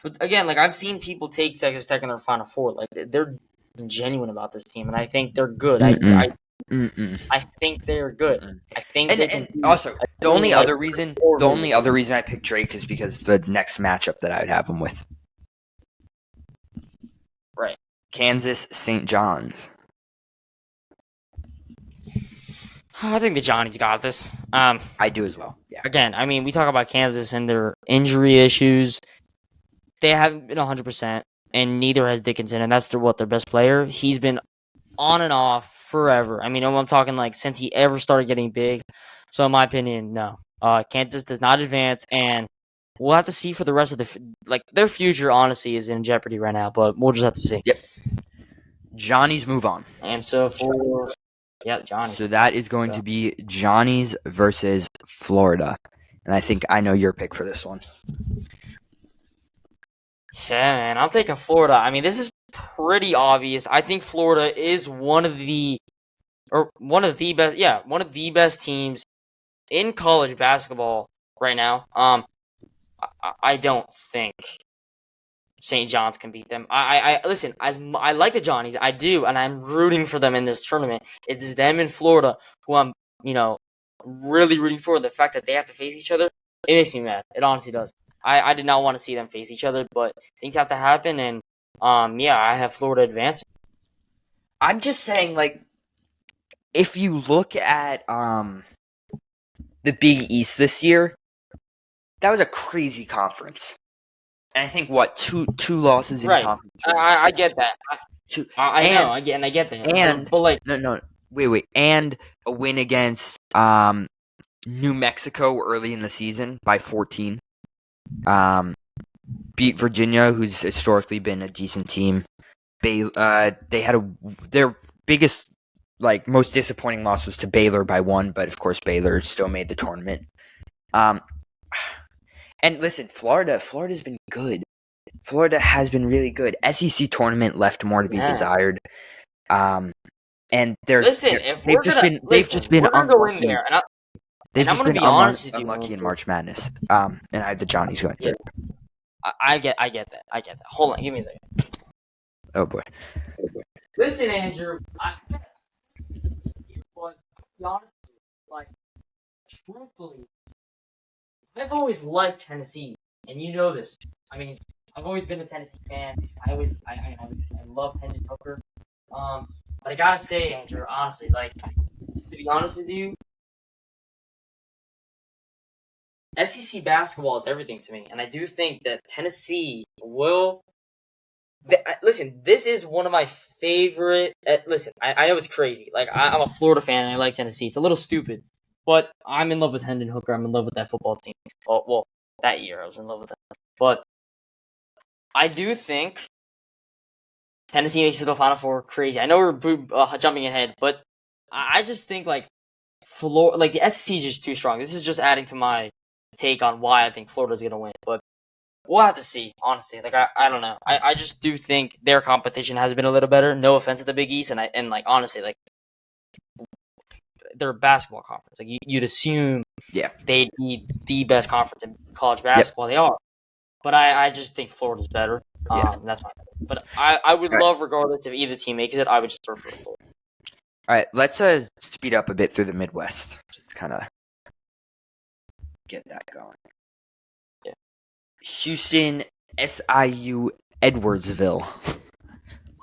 But again, I've seen people take Texas Tech in their Final Four. Like they're genuine about this team, and I think they're good. I think they're good. I think and also the only other reason I picked Drake is because the next matchup that I would have him with. Right. Kansas St. John's. I think the Johnnies got this. I do as well. Yeah. Again, I mean, we talk about Kansas and their injury issues. They haven't been 100%, and neither has Dickinson, and that's their best player. He's been on and off forever. I mean, I'm talking since he ever started getting big. So in my opinion, no. Kansas does not advance, and we'll have to see for the rest of their future. Honestly, is in jeopardy right now, but we'll just have to see. Yep. Johnny's move on. And so Johnny. So that is going to be Johnny's versus Florida, and I think I know your pick for this one. Yeah, man, I'll take a Florida. I mean, this is pretty obvious. I think Florida is one of the best teams in college basketball right now. I don't think St. John's can beat them. I listen, I like the Johnnies, I do, and I'm rooting for them in this tournament. It's them in Florida who I'm, really rooting for. The fact that they have to face each other, it makes me mad. It honestly does. I did not want to see them face each other, but things have to happen, and I have Florida advancing. I'm just saying, if you look at the Big East this year, that was a crazy conference. And I think two losses in conference. I get that. I get that. And but wait, and a win against New Mexico early in the season by 14. Beat Virginia, who's historically been a decent team. They had their biggest, most disappointing loss was to Baylor by 1, but of course Baylor still made the tournament. And listen, Florida's been good. Florida has been really good. SEC tournament left more to be desired. And they've just been unlucky. They've just been unlucky in March Madness. And I have the Johnnies going through. I get that. Hold on, give me a second. Oh boy. Listen, Andrew. Truthfully, I've always liked Tennessee, and you know this. I mean, I've always been a Tennessee fan. I love Hendon Hooker. But I gotta say, Andrew, honestly, to be honest with you, SEC basketball is everything to me, and I do think that Tennessee will. Listen, this is one of my favorite. Listen, I know it's crazy. I'm a Florida fan, and I like Tennessee. It's a little stupid, but I'm in love with Hendon Hooker. I'm in love with that football team. Well, that year I was in love with that. But I do think Tennessee makes it to the Final Four. Crazy. I know we're jumping ahead, but I just think the SEC is just too strong. This is just adding to my take on why I think Florida's gonna win. But we'll have to see. Honestly, like I don't know. I just do think their competition has been a little better. No offense to the Big East, and like honestly, like they're a basketball conference. Like you'd assume Yeah. they'd be the best conference in college Yep. basketball. They are, but I just think Florida's better. Yeah. That's my opinion. But I would All right. love, regardless if either team makes it, I would just prefer Florida. All right, let's speed up a bit through the Midwest. Just kind of get that going. Yeah. Houston, SIU, Edwardsville.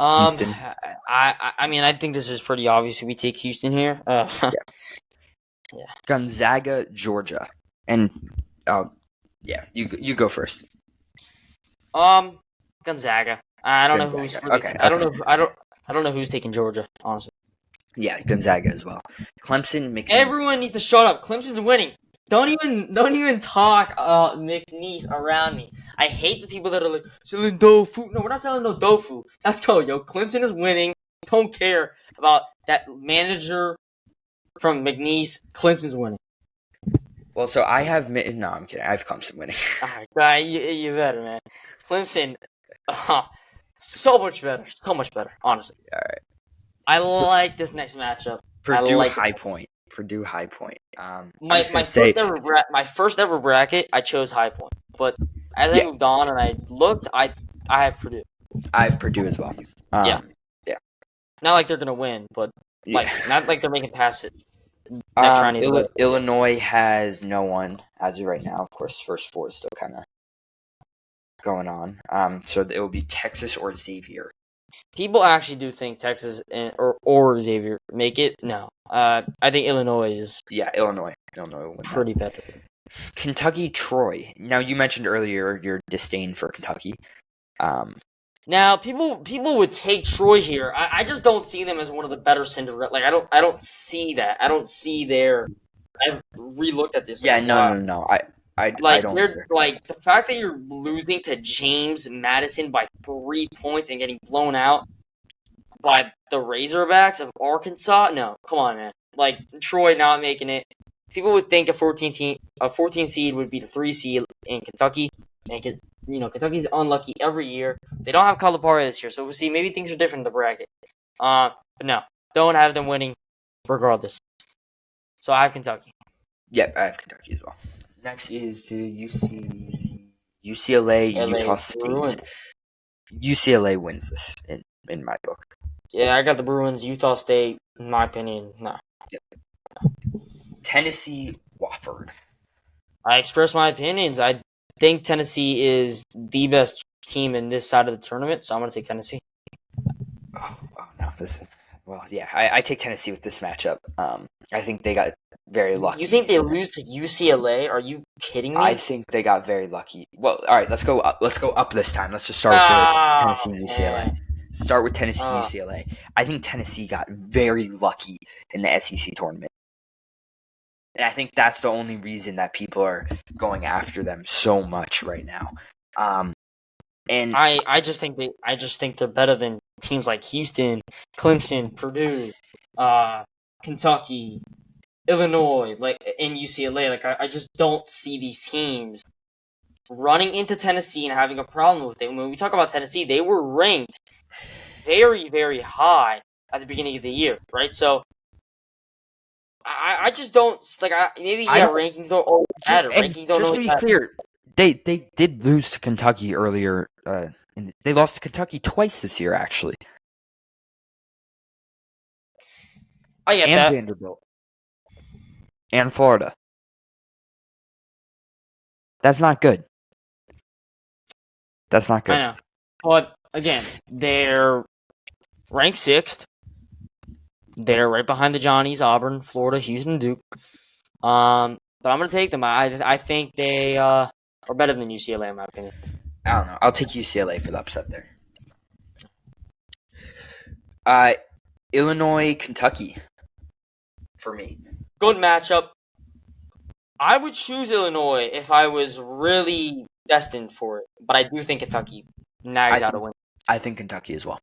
Houston. I mean, I think this is pretty obvious. We take Houston here. Yeah. Gonzaga, Georgia, and yeah, you go first. Gonzaga. I don't know who's Gonzaga. really. Okay, I don't know. I don't know who's taking Georgia. Honestly, Yeah, Gonzaga as well. Clemson, McNeese. everyone needs to shut up. Clemson's winning. Don't even talk McNeese around me. I hate the people that are like selling tofu. No, we're not selling no tofu. Let's go, yo. Clemson is winning. Don't care about that manager from McNeese. Clemson's winning. Well, so I have no, I'm kidding. I have Clemson winning. Alright, you better, man. Clemson, so much better. Honestly, All right. I like this next matchup. Purdue High Point. Purdue High Point. My first ever bracket, I chose High Point, but as I moved on and I looked, I have Purdue. I have Purdue as well. Yeah. Not like they're gonna win, but like not like they're making past it. Illinois has no one as of right now. Of course, first four is still kind of going on. So it will be Texas or Xavier. People actually do think Texas or Xavier make it. No, I think Illinois is. Yeah, Illinois. Illinois will win pretty better. Kentucky, Troy. Now you mentioned earlier your disdain for Kentucky. Now people would take Troy here. I just don't see them as one of the better Cinderella. Like I don't see that. I don't see their. I've relooked at this. Yeah, no. I don't. Like the fact that you're losing to James Madison by 3 points and getting blown out by the Razorbacks of Arkansas. No, come on, man. Like Troy not making it. People would think a 14 seed would be the 3 seed in Kentucky. And Kentucky's unlucky every year. They don't have Calipari this year, so we'll see. Maybe things are different in the bracket. But no, don't have them winning, regardless. So I have Kentucky. Yep, I have Kentucky as well. Next is the UCLA, Utah State. Bruins. UCLA wins this in my book. Yeah, I got the Bruins. Utah State, in my opinion, no. Yep. Tennessee, Wofford. I express my opinions. I think Tennessee is the best team in this side of the tournament, so I'm going to take Tennessee. Oh no, this is I take Tennessee with this matchup. I think they got very lucky. You think they lose to UCLA? Are you kidding me? I think they got very lucky. Well, all right, let's go up. Let's go up this time. Let's just start with Tennessee and UCLA. Man. Start with Tennessee UCLA. I think Tennessee got very lucky in the SEC tournament. And I think that's the only reason that people are going after them so much right now. And I just think they're better than teams like Houston, Clemson, Purdue, Kentucky, Illinois, and UCLA. I just don't see these teams running into Tennessee and having a problem with it. When we talk about Tennessee, they were ranked very, very high at the beginning of the year, right? So I just don't rankings don't always matter. Rankings don't just to always be matter. clear, they did lose to Kentucky earlier. They lost to Kentucky twice this year, actually. I get and that. Vanderbilt and Florida. That's not good. That's not good. I know, but again, they're ranked 6th. They're right behind the Johnnies, Auburn, Florida, Houston, Duke. But I'm gonna take them. I think they are better than UCLA in my opinion. I don't know. I'll take UCLA for the upset there. Illinois, Kentucky. For me. Good matchup. I would choose Illinois if I was really destined for it, but I do think Kentucky nags out a win. I think Kentucky as well.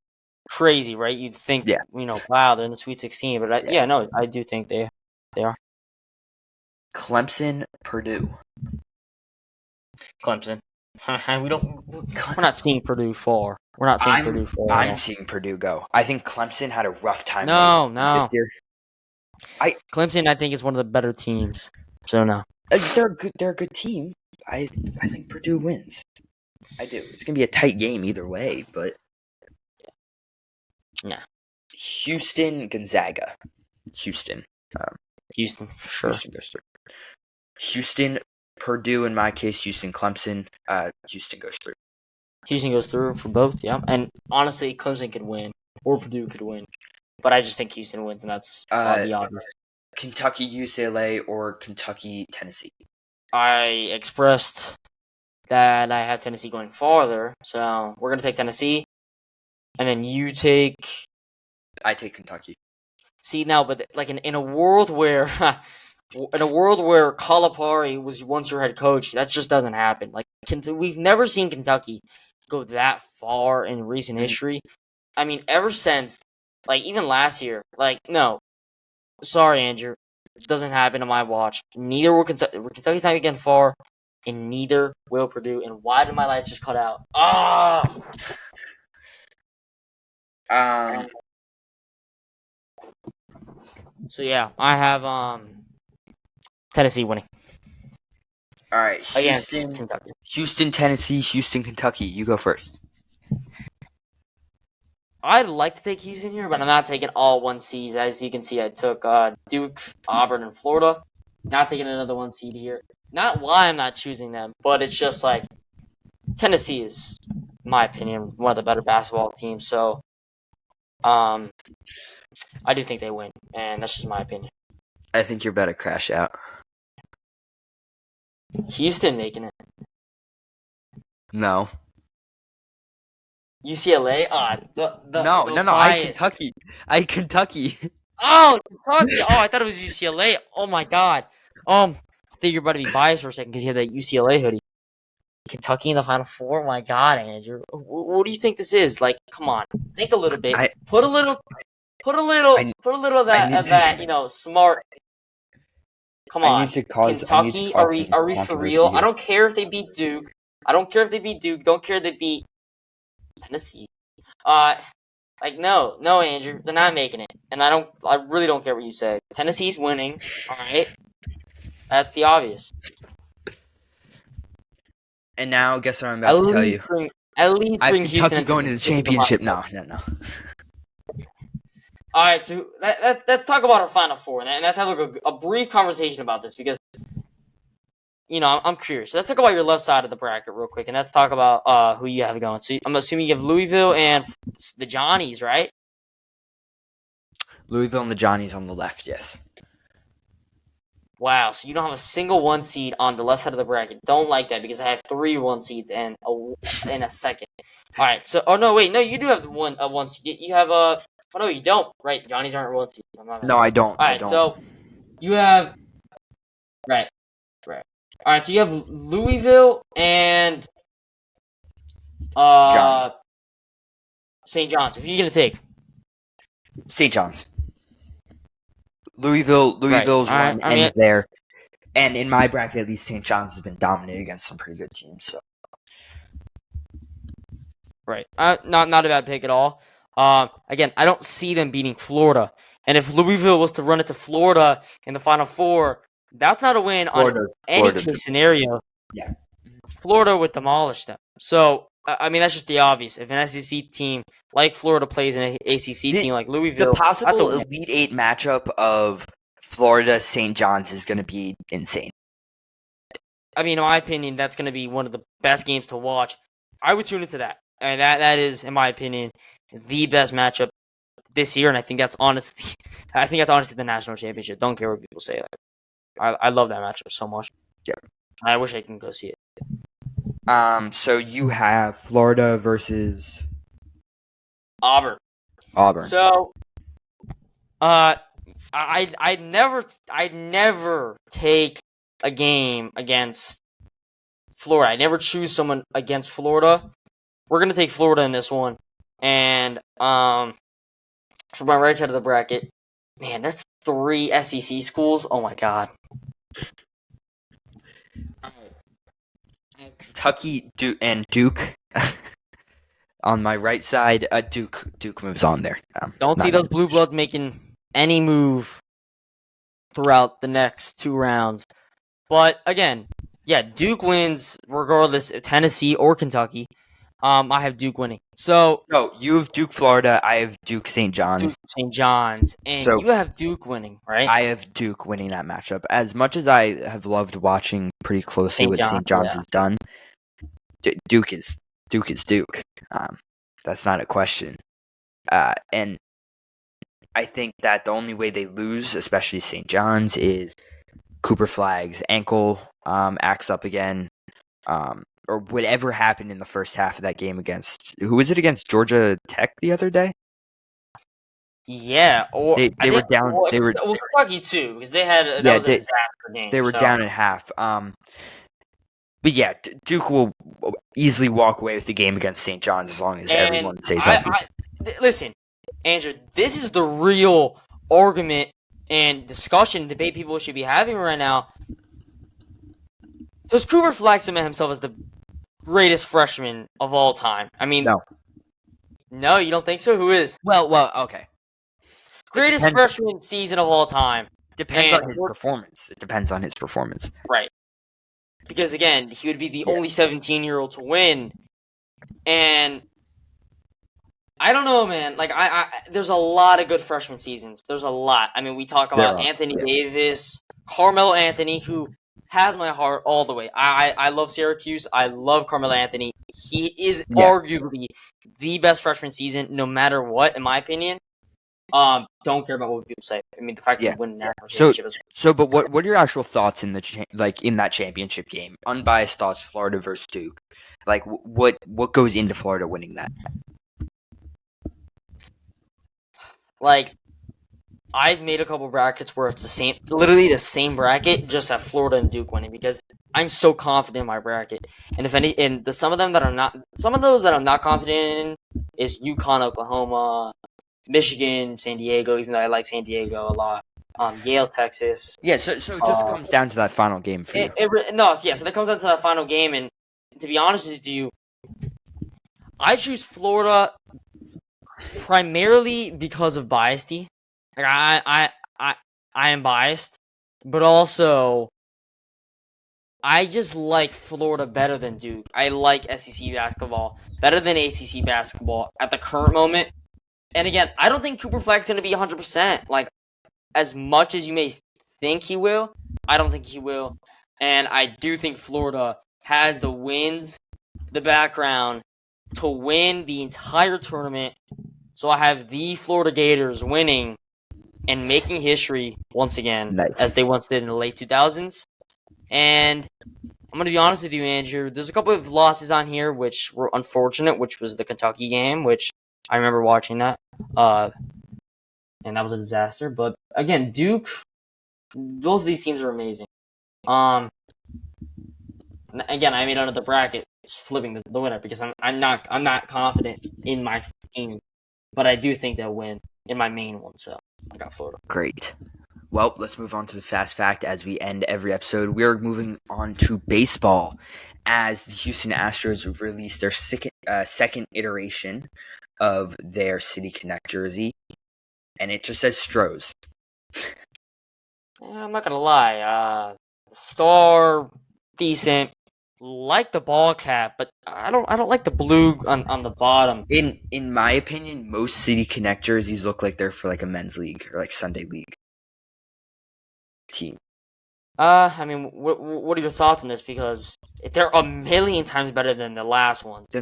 Crazy, right? You'd think, wow, they're in the Sweet 16, but I do think they are. Clemson, Purdue. Clemson. we don't. We're not seeing Purdue far. We're not seeing Purdue far at I'm all. seeing Purdue go. I think Clemson had a rough time No, this no. year. Clemson, I think, is one of the better teams. So no. They're good. They're a good team. I think Purdue wins. I do. It's gonna be a tight game either way, but Nah. Houston, Gonzaga. Houston. Houston for sure. Houston goes through. Houston, Purdue. In my case, Houston, Clemson. Houston goes through. Houston goes through for both, yeah. And honestly, Clemson could win, or Purdue could win. But I just think Houston wins, and that's the obvious. Kentucky, UCLA, or Kentucky, Tennessee. I expressed that I have Tennessee going farther, so we're gonna take Tennessee, and then you take. I take Kentucky. See now, but like in a world where, Calipari was once your head coach, that just doesn't happen. Like we've never seen Kentucky go that far in recent history. I mean, ever since, like even last year, like no, sorry, Andrew, it doesn't happen on my watch. Neither will Kentucky. Kentucky's not getting far, and neither will Purdue. And why did my lights just cut out? So yeah, I have Tennessee winning. All right, Against Kentucky. Houston, Tennessee, Houston, Kentucky. You go first. I'd like to take Houston here, but I'm not taking all one seeds. As you can see, I took Duke, Auburn, and Florida. Not taking another one seed here. Not why I'm not choosing them, but it's just like Tennessee is, in my opinion, one of the better basketball teams. So, I do think they win, and that's just my opinion. I think you're about to crash out. Houston making it. No. UCLA? No. Bias. I Kentucky. Oh, Kentucky. Oh, I thought it was UCLA. Oh my god. I think you're about to be biased for a second because you have that UCLA hoodie. Kentucky in the Final Four. Oh my god, Andrew. What do you think this is? Like, come on. Think a little bit. Put a little of that. Smart. Come on. I need to cause. Kentucky. Are we for real? I don't care if they beat Duke. Don't care if they beat Tennessee. No, Andrew, they're not making it, and I really don't care what you say. Tennessee's winning, all right. That's the obvious. And now, guess what I'm about to tell you. At least bring Houston Kentucky going to the championship. No. All right, so let's talk about our Final Four, and let's have a brief conversation about this because, I'm curious. Let's talk about your left side of the bracket real quick, and let's talk about who you have going. So I'm assuming you have Louisville and the Johnnies, right? Louisville and the Johnnies on the left, yes. Wow, so you don't have a single 1 seed on the left side of the bracket. Don't like that because I have 3 1 seeds and a second. All right, so you do have a 1 seed. You have a. Oh no, you don't. Right, Johnnies aren't 1 seed. No, I don't. All right, so you have. Right. All right, so you have Louisville and St. John's. Who are you gonna take? St. John's. Louisville's run ends there. And in my bracket, at least St. John's has been dominated against some pretty good teams. So. Right. Not a bad pick at all. Again, I don't see them beating Florida. And if Louisville was to run into Florida in the Final Four, that's not a win on any case scenario. Yeah. Florida would demolish them. So, I mean, that's just the obvious. If an SEC team like Florida plays an ACC team like Louisville, the possible Elite Eight matchup of Florida St. John's is going to be insane. I mean, in my opinion, that's going to be one of the best games to watch. I would tune into that. And that is, in my opinion, the best matchup this year. And I think that's honestly the national championship. Don't care what people say. I love that matchup so much. Yeah. I wish I can go see it. So you have Florida versus Auburn. So, I'd never take a game against Florida. I never choose someone against Florida. We're gonna take Florida in this one, and for my right side of the bracket, man, that's 3 SEC schools. Oh my god. I have Kentucky and Duke on my right side. Duke moves on there. Don't see Not those even- blue bloods making any move throughout the next 2 rounds. But again, yeah, Duke wins regardless of Tennessee or Kentucky. I have Duke winning. So you have Duke, Florida. I have Duke, St. John's. Duke St. John's, and So you have Duke winning, right? I have Duke winning that matchup. As much as I have loved watching pretty closely St. what John, St. John's yeah. has done, Duke is Duke. That's not a question. And I think that the only way they lose, especially St. John's, is Cooper Flagg's ankle acts up again, or whatever happened in the first half of that game against who was it against Georgia Tech the other day? Yeah, or They were down. well, They were Kentucky too, because they had that yeah was a disaster game. they were so. down at half. But yeah, Duke will easily walk away with the game against St. John's as long as everyone stays healthy. Listen, Andrew, this is the real argument and discussion debate people should be having right now. Does Cooper Flag cement himself as the greatest freshman of all time? I mean, no, you don't think so? Who is? Well, okay. Greatest freshman season of all time. Depends on his performance. It depends on his performance. Right. Because, again, he would be the only 17-year-old to win. And I don't know, man. Like, there's a lot of good freshman seasons. There's a lot. I mean, we talk about Anthony Davis, Carmelo Anthony, who has my heart all the way. I love Syracuse. I love Carmelo Anthony. He is arguably the best freshman season, no matter what, in my opinion. Don't care about what people say. I mean, the fact that you win a national championship is... But what are your actual thoughts in in that championship game? Unbiased thoughts, Florida versus Duke. Like, what goes into Florida winning that? Like, I've made a couple brackets where it's literally the same bracket, just have Florida and Duke winning because I'm so confident in my bracket. And some of those that I'm not confident in is UConn, Oklahoma, Michigan, San Diego, even though I like San Diego a lot. Yale, Texas. Yeah, so it just comes down to that final game for you. So that comes down to that final game, and to be honest with you, I choose Florida primarily because of biasty. Like I am biased, but also I just like Florida better than Duke. I like SEC basketball better than ACC basketball at the current moment. And again, I don't think Cooper Flagg's going to be 100%. Like, as much as you may think he will, I don't think he will. And I do think Florida has the wins, the background to win the entire tournament. So I have the Florida Gators winning and making history once again, as they once did in the late 2000s. And I'm going to be honest with you, Andrew. There's a couple of losses on here which were unfortunate, which was the Kentucky game, which I remember watching that. And that was a disaster. But again, Duke, both of these teams are amazing. Again, I made another bracket, just flipping the winner because I'm not confident in my team, but I do think they'll win in my main one. So I got Florida. Great. Well, let's move on to the fast fact as we end every episode. We are moving on to baseball as the Houston Astros released their second iteration of their City Connect jersey, and it just says Stros. I'm not gonna lie. Star, decent. Like the ball cap, but I don't like the blue on the bottom. In my opinion, most City Connect jerseys look like they're for like a men's league or like Sunday league team. I mean, what are your thoughts on this? Because they're a million times better than the last ones. I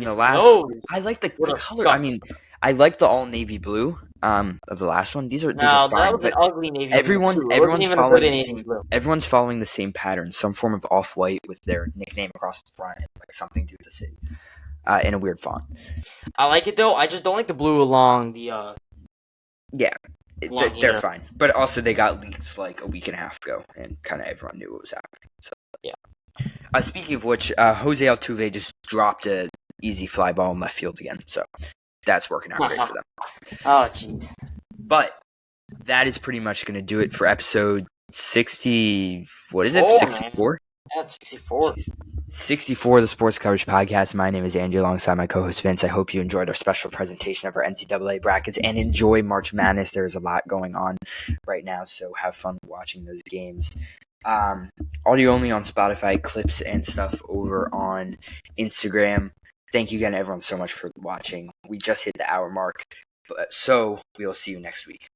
like the color. Disgusting. I mean, I like the all navy blue of the last one. These are fine. That was an ugly navy blue. Everyone's following the same pattern, some form of off white with their nickname across the front, and like something to do with the city, in a weird font. I like it though. I just don't like the blue along the. They're fine, but also they got leaked like a week and a half ago, and kind of everyone knew what was happening. So yeah. Speaking of which, Jose Altuve just dropped a easy fly ball in left field again, so that's working out great for them. Oh jeez. But that is pretty much going to do it for episode 60. What is it? 64. Yeah, 64. 64, the Sports Coverage Podcast. My name is Andrew, alongside my co-host Vince. I hope you enjoyed our special presentation of our NCAA brackets and enjoy March Madness. There's a lot going on right now, so have fun watching those games. Audio only on Spotify, clips and stuff over on Instagram. Thank you again, everyone, so much for watching. We just hit the hour mark, so we'll see you next week.